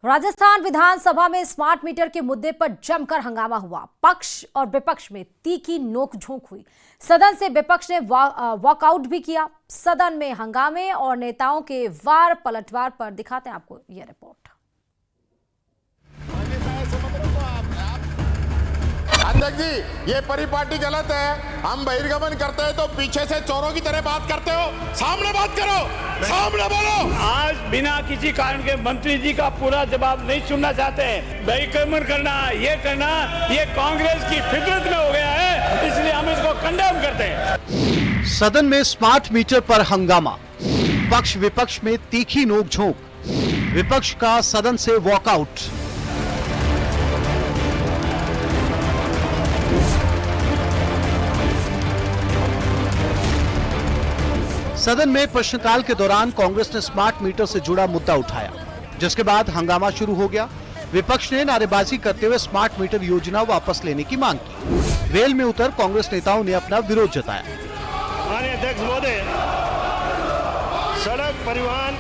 राजस्थान विधानसभा में smart meter के मुद्दे पर जमकर हंगामा हुआ। पक्ष और विपक्ष में तीखी नोकझोंक हुई। सदन से विपक्ष ने वॉकआउट भी किया। सदन में हंगामे और नेताओं के वार पलटवार पर दिखाते हैं आपको यह रिपोर्ट। अध्यक्ष जी, ये परिपाटी गलत है। हम बहिर्गमन करते हैं तो पीछे से चोरों की तरह बात करते हो। सामने बात करो, सामने बोलो। आज बिना किसी कारण के मंत्री जी का पूरा जवाब नहीं सुनना चाहते हैं। बहिर्गमन करना, ये कांग्रेस की फितरत में हो गया है, इसलिए हम इसको कंडेम करते हैं। सदन में स्मार्ट मीटर पर हंगामा, पक्ष विपक्ष में तीखी नोकझोंक, विपक्ष का सदन से वॉकआउट। सदन में प्रश्नकाल के दौरान कांग्रेस ने स्मार्ट मीटर से जुड़ा मुद्दा उठाया, जिसके बाद हंगामा शुरू हो गया। विपक्ष ने नारेबाजी करते हुए स्मार्ट मीटर योजना वापस लेने की मांग की। रेल में उतर कांग्रेस नेताओं ने अपना विरोध जताया। माननीय अध्यक्ष महोदय, सड़क परिवहन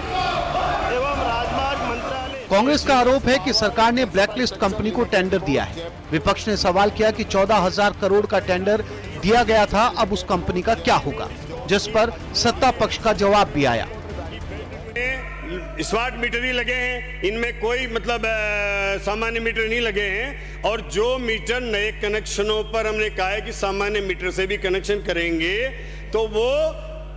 एवं राजमार्ग मंत्रालय। कांग्रेस का आरोप है कि सरकार ने ब्लैकलिस्ट कंपनी को टेंडर दिया है। विपक्ष ने सवाल किया कि 14,000 करोड़ का टेंडर दिया गया था, अब उस कंपनी का क्या होगा, जिस पर सत्ता पक्ष का जवाब भी आया। स्मार्ट मीटर ही लगे हैं, इनमें कोई सामान्य मीटर नहीं लगे हैं। और जो मीटर नए कनेक्शनों पर हमने कहा है कि सामान्य मीटर से भी कनेक्शन करेंगे, तो वो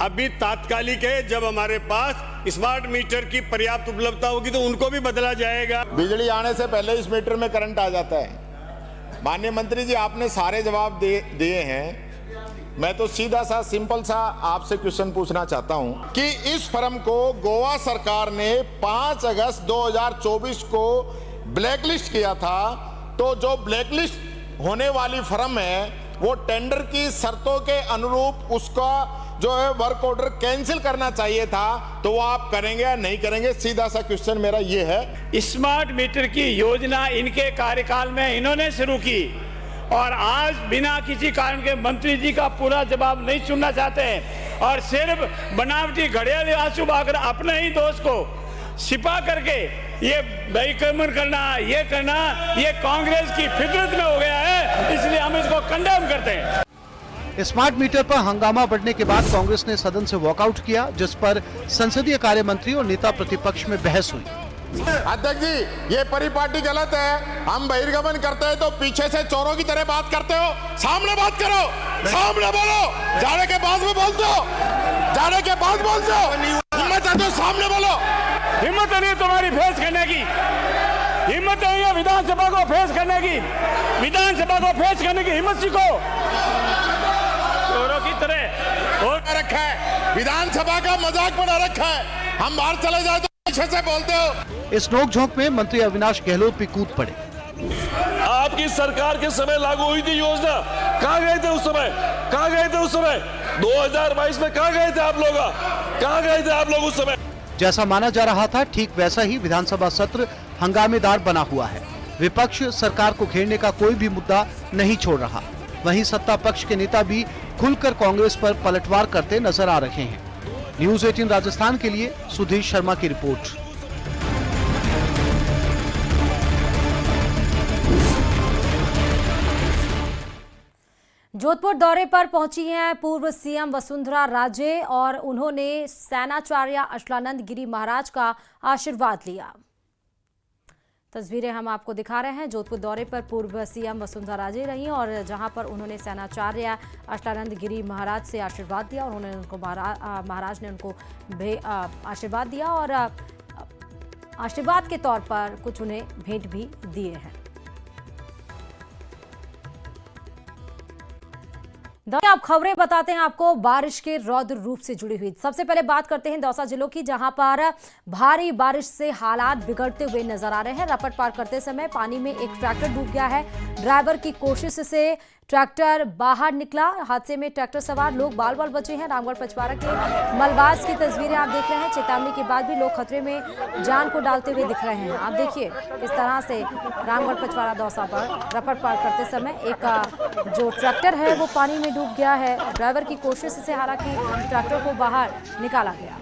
अभी तात्कालिक है। जब हमारे पास स्मार्ट मीटर की पर्याप्त उपलब्धता होगी तो उनको भी बदला जाएगा। बिजली आने से पहले इस मीटर में करंट आ जाता है। माननीय मंत्री जी, आपने सारे जवाब दिए हैं। मैं तो सीधा सा सिंपल सा आपसे क्वेश्चन पूछना चाहता हूं कि इस फर्म को गोवा सरकार ने 5 अगस्त 2024 को ब्लैकलिस्ट किया था, तो जो ब्लैकलिस्ट होने वाली फर्म है वो टेंडर की शर्तों के अनुरूप उसका जो है वर्क ऑर्डर कैंसिल करना चाहिए था, तो वो आप करेंगे या नहीं करेंगे? सीधा सा क्वेश्चन मेरा ये है। स्मार्ट मीटर की योजना इनके कार्यकाल में इन्होंने शुरू की और आज बिना किसी कारण के मंत्री जी का पूरा जवाब नहीं सुनना चाहते हैं और सिर्फ बनावटी घड़ियाली आंसू बहाकर अपने ही दोस्त को छिपा करके ये बहिर्गमन करना, ये कांग्रेस की फितरत में हो गया है, इसलिए हम इसको कंडेम करते हैं। स्मार्ट मीटर पर हंगामा बढ़ने के बाद कांग्रेस ने सदन से वॉकआउट किया, जिस पर संसदीय कार्य मंत्री और नेता प्रतिपक्ष में बहस हुई। अध्यक्ष जी, ये परिपाटी गलत है। हम बहिर्गमन करते हैं तो पीछे से चोरों की तरह बात करते हो। सामने बात करो, सामने बोलो। जाने के बाद में बोलते हो, जाने के बाद बोलते हो। हिम्मत है तो सामने बोलो। हिम्मत नहीं है तुम्हारी फेस करने की, हिम्मत नहीं है विधानसभा को फेस करने की, विधानसभा को फेस करने की हिम्मत सीखो। चोरों की तरह हो रखा है, विधानसभा का मजाक बना रखा है। हम बाहर चले जाए तो पीछे से बोलते हो। इस नोकझोंक में मंत्री अविनाश गहलोत भी कूद पड़े। आपकी सरकार के समय लागू हुई थी योजना, कहाँ गए थे उस समय? कहाँ गए थे उस समय? 2022 में कहाँ गए थे आप लोग? कहाँ गए थे आप लोग उस समय? जैसा माना जा रहा था, ठीक वैसा ही विधानसभा सत्र हंगामेदार बना हुआ है। विपक्ष सरकार को घेरने का कोई भी मुद्दा नहीं छोड़ रहा। वहीं सत्ता पक्ष के नेता भी खुलकर कांग्रेस पर पलटवार करते नजर आ रहे हैं। न्यूज़ 18 राजस्थान के लिए सुधीर शर्मा की रिपोर्ट। जोधपुर दौरे पर पहुंची हैं पूर्व सीएम वसुंधरा राजे और उन्होंने सेनाचार्य अचलानंद गिरी महाराज का आशीर्वाद लिया। तस्वीरें हम आपको दिखा रहे हैं। जोधपुर दौरे पर पूर्व सीएम वसुंधरा राजे रही और जहां पर उन्होंने सेनाचार्य अचलानंद गिरी महाराज से आशीर्वाद दिया और उन्होंने उनको महाराज ने उनको आशीर्वाद दिया और आशीर्वाद के तौर पर कुछ उन्हें भेंट भी दिए हैं। अब खबरें बताते हैं आपको बारिश के रौद्र रूप से जुड़ी हुई। सबसे पहले बात करते हैं दौसा जिलों की, जहां पर भारी बारिश से हालात बिगड़ते हुए नजर आ रहे हैं। रपट पार करते समय पानी में एक ट्रैक्टर डूब गया है। ड्राइवर की कोशिश से ट्रैक्टर बाहर निकला। हादसे में ट्रैक्टर सवार लोग बाल बाल बचे हैं। रामगढ़ पचवाड़ा के मलबास की तस्वीरें आप देख रहे हैं। चेतावनी के बाद भी लोग खतरे में जान को डालते हुए दिख रहे हैं। आप देखिए किस तरह से रामगढ़ पचवाड़ा दौसा पर रपट पार करते समय एक जो ट्रैक्टर है वो पानी में डूब गया है। ड्राइवर की कोशिश से हालांकि ट्रैक्टर को बाहर निकाला गया।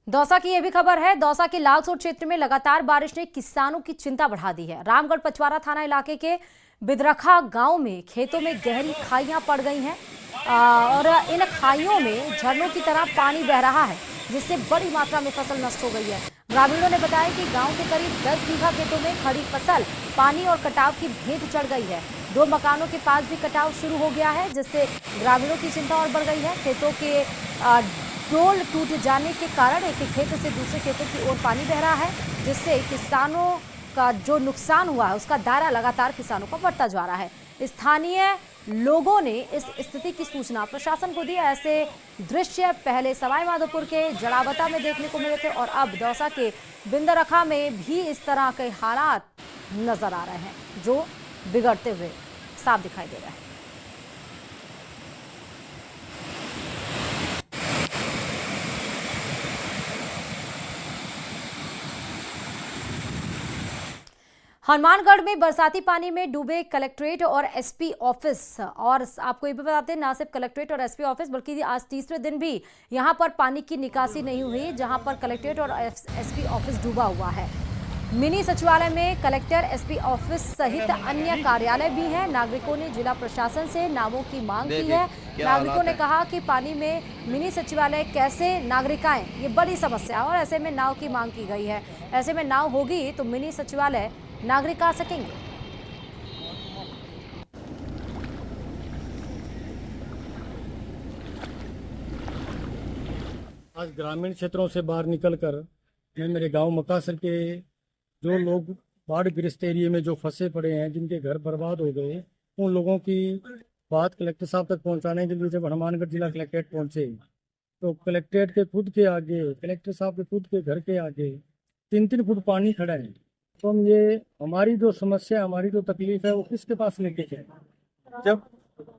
दौसा की यह भी खबर है। दौसा के लालसोट क्षेत्र में लगातार बारिश ने किसानों की चिंता बढ़ा दी है। रामगढ़ पचवारा थाना इलाके के बिदरखा गांव में खेतों में गहरी खाइयां पड़ गई हैं और इन खाइयों में झरनों की तरह पानी बह रहा है, जिससे बड़ी मात्रा में फसल नष्ट हो गई है। ग्रामीणों ने बताया कि गांव के करीब 10 बीघा खेतों में खड़ी फसल पानी और कटाव की भेंट चढ़ गई है। 2 मकानों के पास भी कटाव शुरू हो गया है, जिससे ग्रामीणों की चिंता और बढ़ गई है। खेतों के डोल टूट जाने के कारण एक खेत से दूसरे खेतों की ओर पानी बह रहा है, जिससे किसानों का जो नुकसान हुआ है उसका दायरा लगातार किसानों का बढ़ता जा रहा है। स्थानीय लोगों ने इस स्थिति की सूचना प्रशासन को दी। ऐसे दृश्य पहले सवाई माधोपुर के जड़ावता में देखने को मिले थे और अब दौसा के बिंदरखा में भी इस तरह के हालात नजर आ रहे हैं, जो बिगड़ते हुए साफ दिखाई दे रहे हैं। हनुमानगढ़ में बरसाती पानी में डूबे कलेक्ट्रेट और एसपी ऑफिस। और आपको ये भी बताते हैं, ना सिर्फ कलेक्ट्रेट और एसपी ऑफिस बल्कि आज तीसरे दिन भी यहां पर पानी की निकासी नहीं हुई, जहां पर कलेक्ट्रेट और एसपी ऑफिस डूबा हुआ है। मिनी सचिवालय में कलेक्टर, एसपी ऑफिस सहित अन्य कार्यालय भी हैं। नागरिकों ने जिला प्रशासन से नावों की मांग की है। नागरिकों ने कहा कि पानी में मिनी सचिवालय कैसे नागरिक आए, ये बड़ी समस्या है और ऐसे में नाव की मांग की गई है। ऐसे में नाव होगी तो मिनी सचिवालय नागरिक आ सकेंगे। आज ग्रामीण क्षेत्रों से बाहर निकलकर मैं मेरे गांव मकासर के जो लोग बाढ़ ग्रस्त एरिया में जो फंसे पड़े हैं, जिनके घर बर्बाद हो गए, उन लोगों की बात कलेक्टर साहब तक पहुंचाने के लिए जब हनुमानगढ़ जिला कलेक्ट्रेट पहुंचे तो कलेक्ट्रेट के खुद के आगे, कलेक्टर साहब के खुद के घर के आगे 3-3 फुट पानी खड़ा है। तो हम ये हमारी जो समस्या, हमारी जो तकलीफ है वो किसके पास लेके जाए, जब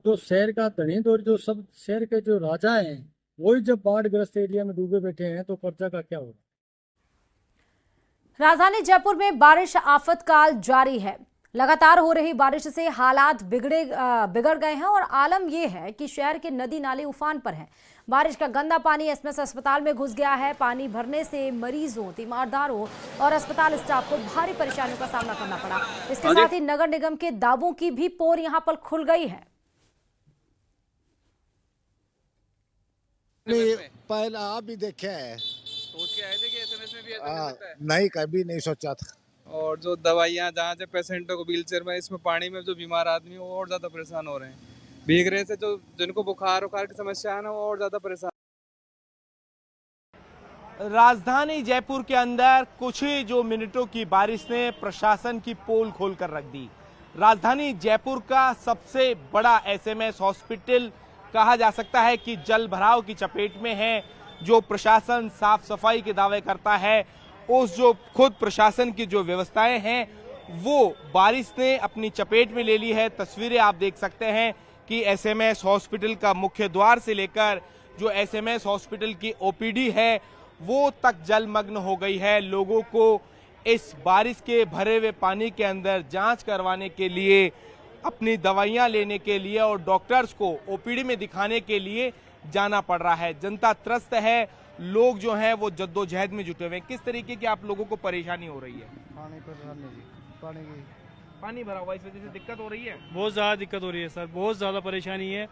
जो शहर का धनी और जो सब शहर के जो राजा हैं वही जब बाढ़ ग्रस्त एरिया में डूबे बैठे हैं तो प्रजा का क्या होगा। राजधानी जयपुर में बारिश आफतकाल जारी है। लगातार हो रही बारिश से हालात बिगड़ गए हैं और आलम यह है कि शहर के नदी नाले उफान पर हैं। बारिश का गंदा पानी एसएमएस अस्पताल में घुस गया है। पानी भरने से मरीजों, तीमारदारों और अस्पताल स्टाफ को भारी परेशानियों का सामना करना पड़ा। इसके साथ ही नगर निगम के दावों की भी पोर यहां पर खुल गई है। पहले आप भी देखे है, सोच के आए थे कि एसएमएस में भी ऐसा हो सकता है? नहीं, कभी नहीं सोचा था। और जो दवाइयाँ जहाँ से पेशेंटों को व्हीलचेयर में, इसमें पानी में जो बीमार आदमी वो और ज्यादा परेशान हो रहे हैं। भीग रहे से जो जिनको बुखार की समस्या है ना वो और ज्यादा परेशान। राजधानी जयपुर के अंदर कुछ ही जो मिनटों की बारिश ने प्रशासन की पोल खोलकर रख दी। राजधानी जयपुर का सबसे बड़ा एसएमएस हॉस्पिटल कहा जा सकता है कि जल भराव की चपेट में है। जो प्रशासन साफ सफाई के दावे करता है, उस जो खुद प्रशासन की जो व्यवस्थाएं हैं वो बारिश ने अपनी चपेट में ले ली है। तस्वीरें आप देख सकते हैं कि एसएमएस हॉस्पिटल का मुख्य द्वार से लेकर जो एसएमएस हॉस्पिटल की ओपीडी है वो तक जलमग्न हो गई है। लोगों को इस बारिश के भरे हुए पानी के अंदर जांच करवाने के लिए, अपनी दवाइयां लेने के लिए और डॉक्टर्स को ओपीडी में दिखाने के लिए जाना पड़ रहा है। जनता त्रस्त है, लोग जो हैं वो जद्दोजहद में जुटे हुए हैं। किस तरीके की आप लोगों को परेशानी हो रही है? पानी भरा हुआ, इस वजह से दिक्कत हो रही है। बहुत ज़्यादा दिक्कत हो रही है सर, बहुत ज़्यादा परेशानी है,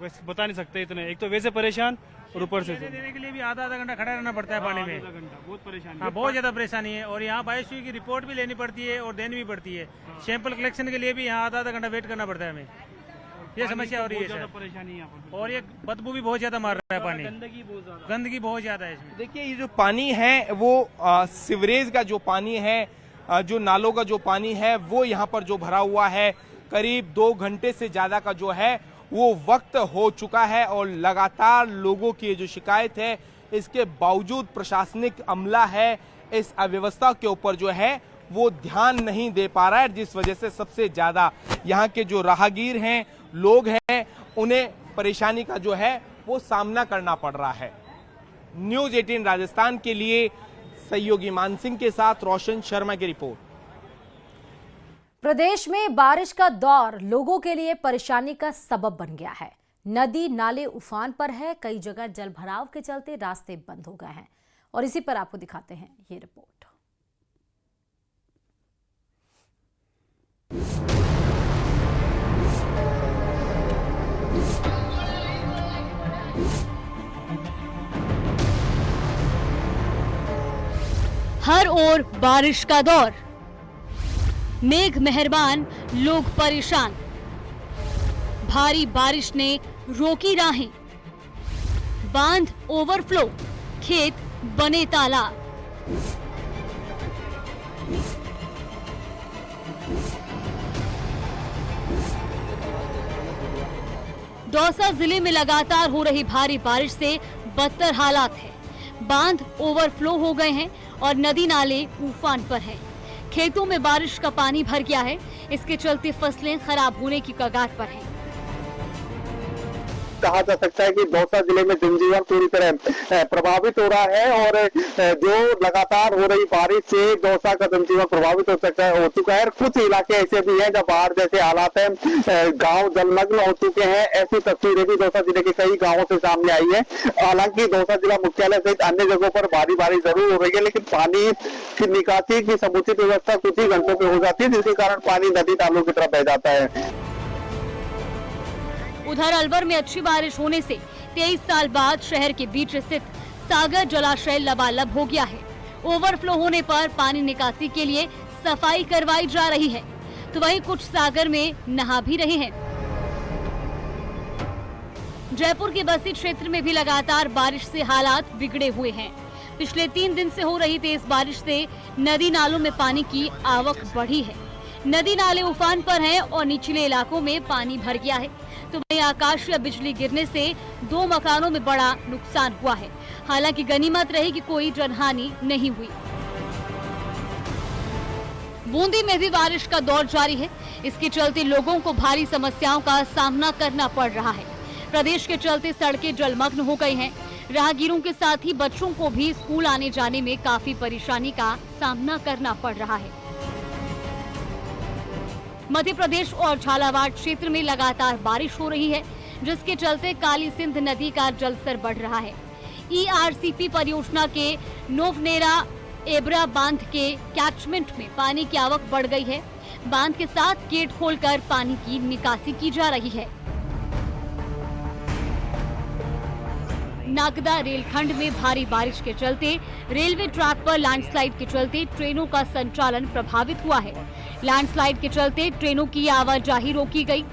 बस बता नहीं सकते इतने। एक तो वैसे परेशान और ऊपर से देने के लिए भी आधा घंटा खड़ा रहना पड़ता है पानी में। आधा घंटा बहुत परेशानी। हाँ, बहुत ज़्यादा परेशानी है। और यहाँ बारिश की रिपोर्ट भी लेनी पड़ती है और देनी भी पड़ती है। सैंपल कलेक्शन के लिए भी यहाँ आधा घंटा वेट करना पड़ता है हमें। ये समस्या हो रही है सर। परेशानी यहाँ पर। और ये बदबू भी बहुत ज़्यादा मार रहा है पानी, गंदगी बहुत ज़्यादा है इसमें। देखिए ये जो पानी है वो सीवरेज का जो पानी है, जो नालों का जो पानी है वो यहाँ पर जो भरा हुआ है, करीब 2 घंटे से ज्यादा का जो है वो वक्त हो चुका है। और लगातार लोगों की जो शिकायत है, इसके बावजूद प्रशासनिक अमला है इस अव्यवस्था के ऊपर जो है वो ध्यान नहीं दे पा रहा है, जिस वजह से सबसे ज्यादा यहाँ के जो राहगीर हैं, लोग हैं, उन्हें परेशानी का जो है वो सामना करना पड़ रहा है। न्यूज़ 18 राजस्थान के लिए सहयोगी मान सिंह के साथ रोशन शर्मा की रिपोर्ट। प्रदेश में बारिश का दौर लोगों के लिए परेशानी का सबब बन गया है। नदी नाले उफान पर है, कई जगह जल भराव के चलते रास्ते बंद हो गए हैं और इसी पर आपको दिखाते हैं ये रिपोर्ट। हर ओर बारिश का दौर, मेघ मेहरबान, लोग परेशान। भारी बारिश ने रोकी राहें, बांध ओवरफ्लो, खेत बने तालाब। दौसा जिले में लगातार हो रही भारी बारिश से बदतर हालात है। बांध ओवरफ्लो हो गए हैं और नदी नाले उफान पर हैं। खेतों में बारिश का पानी भर गया है, इसके चलते फसलें खराब होने की कगार पर हैं। कहा जा सकता है कि दौसा जिले में जनजीवन पूरी तरह प्रभावित हो रहा है और जो लगातार हो रही बारिश से दौसा का जनजीवन प्रभावित हो चुका है। कुछ इलाके ऐसे भी हैं जब बाढ़ जैसे हालात हैं, गांव जलमग्न हो चुके हैं। ऐसी तस्वीरें भी दौसा जिले के कई गांवों से सामने आई है। हालांकि दौसा जिला मुख्यालय सहित अन्य जगहों पर भारी बारिश जरूर हो रही है, लेकिन पानी की निकासी की समुचित व्यवस्था कुछ ही घंटों में हो जाती है, जिसके कारण पानी नदी नालों की तरफ बह जाता है। उधर अलवर में अच्छी बारिश होने से 23 साल बाद शहर के बीच स्थित सागर जलाशय लबालब हो गया है। ओवरफ्लो होने पर पानी निकासी के लिए सफाई करवाई जा रही है, तो वहीं कुछ सागर में नहा भी रहे हैं। जयपुर के बस्ती क्षेत्र में भी लगातार बारिश से हालात बिगड़े हुए हैं। पिछले 3 दिन से हो रही तेज बारिश से नदी नालों में पानी की आवक बढ़ी है। नदी नाले उफान पर हैं और निचले इलाकों में पानी भर गया है, तो वहीं आकाशीय बिजली गिरने से 2 मकानों में बड़ा नुकसान हुआ है। हालांकि गनीमत रही कि कोई जनहानि नहीं हुई। बूंदी में भी बारिश का दौर जारी है, इसके चलते लोगों को भारी समस्याओं का सामना करना पड़ रहा है। प्रदेश के चलते सड़कें जलमग्न हो गई हैं। राहगीरों के साथ ही बच्चों को भी स्कूल आने जाने में काफी परेशानी का सामना करना पड़ रहा है। मध्य प्रदेश और झालावाड़ क्षेत्र में लगातार बारिश हो रही है, जिसके चलते काली सिंध नदी का जलस्तर बढ़ रहा है। ERCP परियोजना के नोवनेरा एब्रा बांध के कैचमेंट में पानी की आवक बढ़ गई है। बांध के 7 गेट खोलकर पानी की निकासी की जा रही है। नागदा रेलखंड में भारी बारिश के चलते रेलवे ट्रैक पर लैंडस्लाइड के चलते ट्रेनों का संचालन प्रभावित हुआ है। लैंडस्लाइड के चलते ट्रेनों की आवाजाही रोकी गई।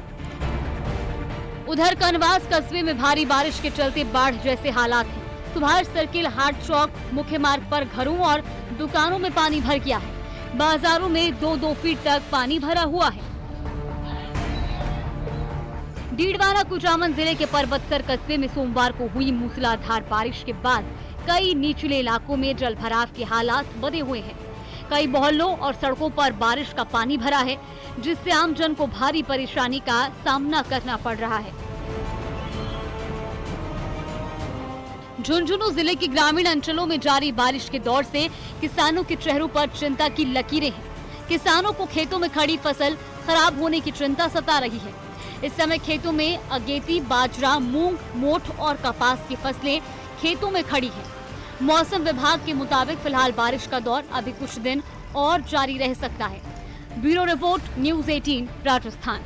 उधर कनवास कस्बे में भारी बारिश के चलते बाढ़ जैसे हालात हैं। सुभाष सर्किल, हाट चौक, मुख्य मार्ग पर घरों और दुकानों में पानी भर गया है। बाजारों में 2-2 फीट तक पानी भरा हुआ है। डीडवाना कुचामन जिले के परबतसर कस्बे में सोमवार को हुई मूसलाधार बारिश के बाद कई निचले इलाकों में जलभराव के हालात बने हुए हैं। कई मोहल्लों और सड़कों पर बारिश का पानी भरा है, जिससे आम जन को भारी परेशानी का सामना करना पड़ रहा है। झुंझुनू जिले के ग्रामीण अंचलों में जारी बारिश के दौर से किसानों के चेहरों पर चिंता की लकीरें हैं। किसानों को खेतों में खड़ी फसल खराब होने की चिंता सता रही है। इस समय खेतों में अगेती, बाजरा, मूंग, मोठ और कपास की फसलें खेतों में खड़ी हैं। मौसम विभाग के मुताबिक फिलहाल बारिश का दौर अभी कुछ दिन और जारी रह सकता है। Bureau report, news 18 Rajasthan.